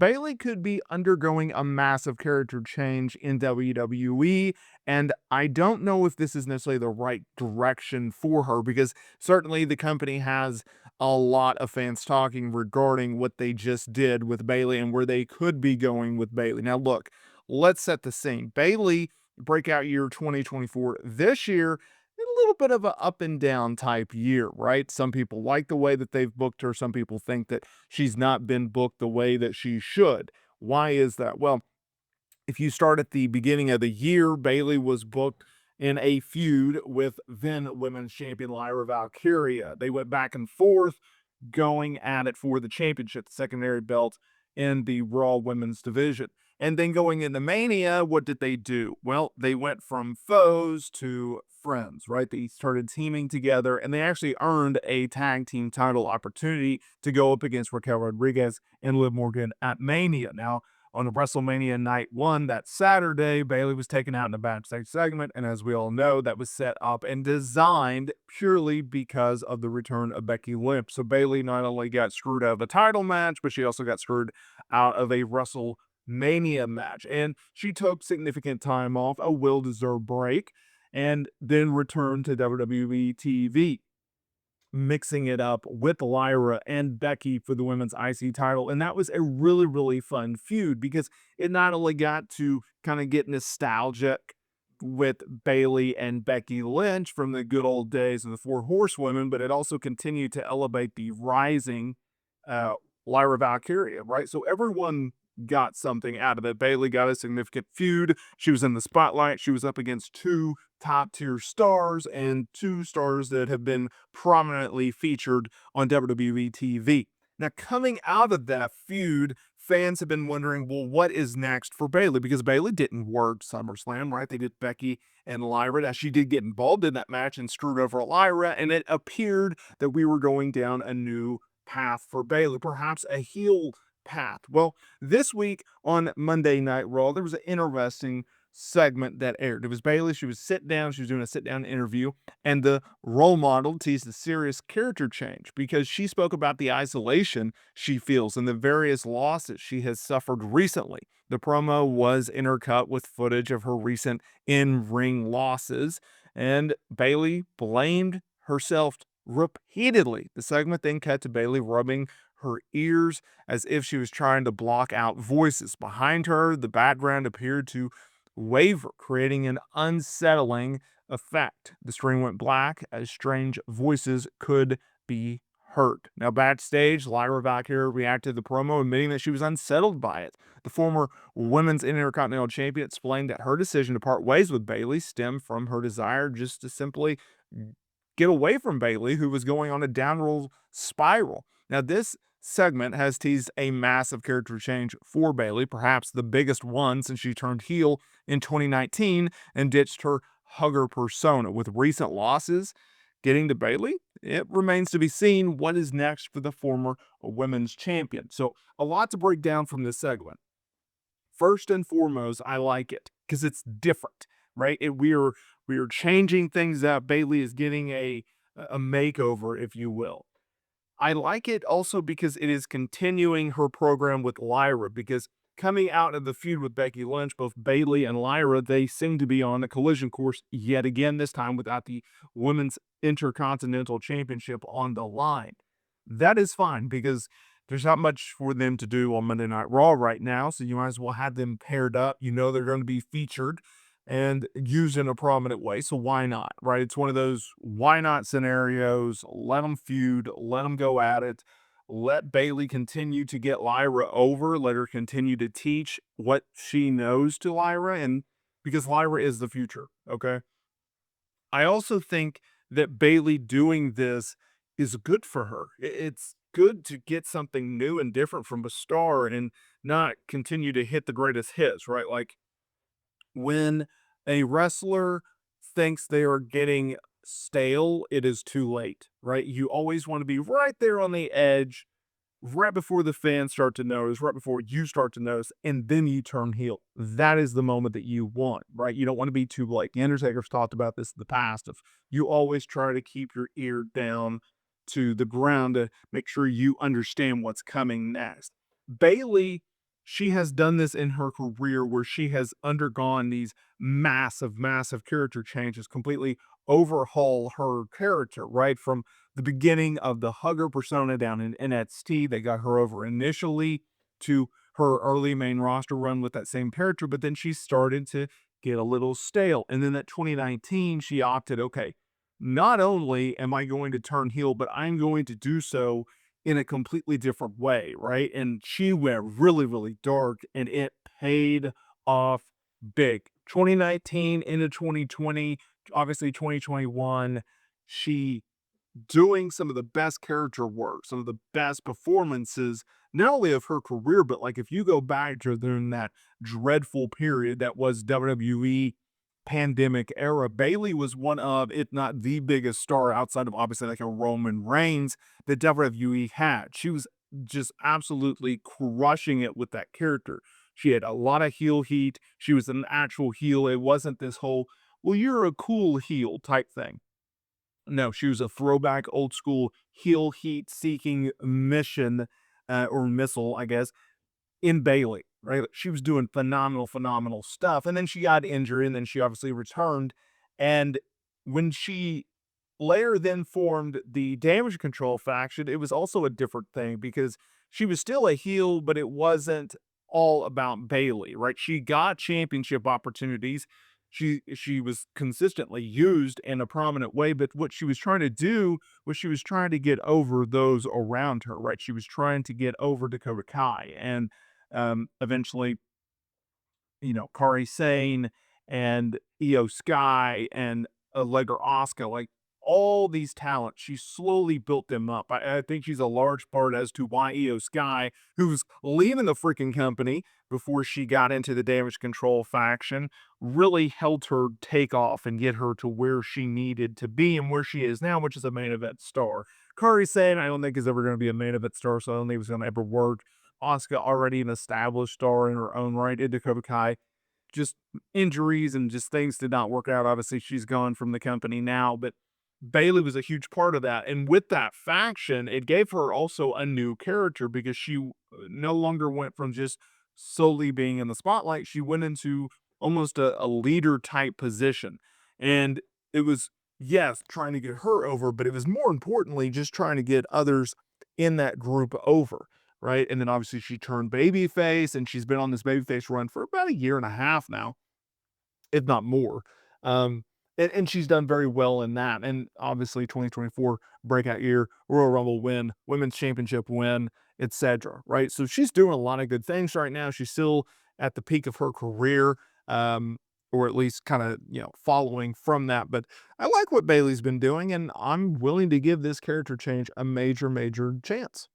Bayley could be undergoing a massive character change in WWE, and I don't know if this is necessarily the right direction for her because certainly the company has a lot of fans talking regarding what they just did with Bayley and where they could be going with Bayley. Now, look, let's set the scene. Bayley breakout year 2024 this year, a little bit of an up and down type year, right? Some people like the way that they've booked her. Some people think that she's not been booked the way that she should. Why is that? Well, if you start at the beginning of the year, Bayley was booked in a feud with then women's champion Lyra Valkyria. They went back and forth going at it for the championship, the secondary belt in the Raw women's division. And then going into Mania, what did they do? Well, they went from foes to friends, right? They started teaming together and they actually earned a tag team title opportunity to go up against Raquel Rodriguez and Liv Morgan at Mania. Now, on the WrestleMania Night 1 that Saturday, Bayley was taken out in a backstage segment, and as we all know, that was set up and designed purely because of the return of Becky Lynch. So Bayley not only got screwed out of the title match, but she also got screwed out of a WrestleMania match. And she took significant time off, a well-deserved break, and then returned to WWE TV, mixing it up with Lyra and Becky for the women's IC title. And that was a really, really fun feud because it not only got to kind of get nostalgic with Bayley and Becky Lynch from the good old days of the Four Horsewomen, but it also continued to elevate the rising uh, Lyra Valkyria, right? So everyone got something out of it. Bayley got a significant feud. She was in the spotlight. She was up against two top tier stars and two stars that have been prominently featured on WWE TV. Now, coming out of that feud, fans have been wondering, well, what is next for Bayley? Because Bayley didn't work SummerSlam, right? They did Becky and Lyra. Now, she did get involved in that match and screwed over Lyra, and it appeared that we were going down a new path for Bayley, perhaps a heel path. Well, this week on Monday Night Raw, there was an interesting segment that aired. It was Bayley. She was sit down. She was doing a sit down interview, and the role model teased a serious character change because she spoke about the isolation she feels and the various losses she has suffered recently. The promo was intercut with footage of her recent in-ring losses, and Bayley blamed herself repeatedly. The segment then cut to Bayley rubbing her ears as if she was trying to block out voices. Behind her, the background appeared to waver, creating an unsettling effect. The screen went black as strange voices could be heard. Now, backstage, Lyra Valkyria reacted to the promo, admitting that she was unsettled by it. The former Women's Intercontinental Champion explained that her decision to part ways with Bayley stemmed from her desire just to simply get away from Bayley, who was going on a downward spiral. Now, this segment has teased a massive character change for Bayley, perhaps the biggest one since she turned heel in 2019 and ditched her hugger persona. With recent losses getting to Bayley, it remains to be seen what is next for the former women's champion. So, a lot to break down from this segment. First and foremost, I like it because it's different, right? We are changing things up. Bayley is getting a makeover, if you will. I like it also because it is continuing her program with Lyra, because coming out of the feud with Becky Lynch, both Bayley and Lyra, they seem to be on a collision course yet again, this time without the Women's Intercontinental Championship on the line. That is fine because there's not much for them to do on Monday Night Raw right now, so you might as well have them paired up. You know they're going to be featured and used in a prominent way. So why not, right? It's one of those why not scenarios. Let them feud, let them go at it. Let Bayley continue to get Lyra over. Let her continue to teach what she knows to Lyra, and because Lyra is the future, okay? I also think that Bayley doing this is good for her. It's good to get something new and different from a star and not continue to hit the greatest hits, right? Like when a wrestler thinks they are getting stale, it is too late, right? You always want to be right there on the edge, right before the fans start to notice, right before you start to notice, and then you turn heel. That is the moment that you want, right? You don't want to be too late. The Undertaker's talked about this in the past of you always try to keep your ear down to the ground to make sure you understand what's coming next. Bayley she has done this in her career where she has undergone these massive, massive character changes, completely overhaul her character, right? From the beginning of the hugger persona down in NXT, they got her over initially to her early main roster run with that same character, but then she started to get a little stale. And then that 2019, she opted, okay, not only am I going to turn heel, but I'm going to do so in a completely different way, right? And she went really, really dark and it paid off big. 2019 into 2020, obviously 2021, she doing some of the best character work, some of the best performances, not only of her career, but like if you go back to during that dreadful period that was WWE pandemic era, Bayley was one of, if not the biggest star outside of obviously like a Roman Reigns that WWE had. She was just absolutely crushing it with that character. She had a lot of heel heat. She was an actual heel. It wasn't this whole, well, you're a cool heel type thing. No, she was a throwback old school heel heat seeking mission or missile, I guess, in Bayley, right? She was doing phenomenal, phenomenal stuff. And then she got injured and then she obviously returned. And when she later then formed the damage control faction, it was also a different thing because she was still a heel, but it wasn't all about Bayley, right? She got championship opportunities. She was consistently used in a prominent way, but what she was trying to do was she was trying to get over those around her, right? She was trying to get over Dakota Kai and eventually, Kari Sane and Io Sky and Allegra Asuka, like all these talents, she slowly built them up. I think she's a large part as to why Io Sky, who's leaving the freaking company before she got into the damage control faction, really helped her take off and get her to where she needed to be and where she is now, which is a main event star. Kari Sane, I don't think is ever going to be a main event star, so I don't think it's going to ever work. Asuka already an established star in her own right. And Dakota Kai, just injuries and just things did not work out. Obviously, she's gone from the company now, but Bayley was a huge part of that. And with that faction, it gave her also a new character because she no longer went from just solely being in the spotlight. She went into almost a leader type position. And it was, yes, trying to get her over, but it was more importantly just trying to get others in that group over, right? And then obviously she turned babyface, and she's been on this babyface run for about a year and a half now, if not more. Um, and she's done very well in that. And obviously, 2024 breakout year, Royal Rumble win, Women's Championship win, etc. Right? So she's doing a lot of good things right now. She's still at the peak of her career, um, or at least kind of following from that. But I like what Bailey's been doing, and I'm willing to give this character change a major, major chance.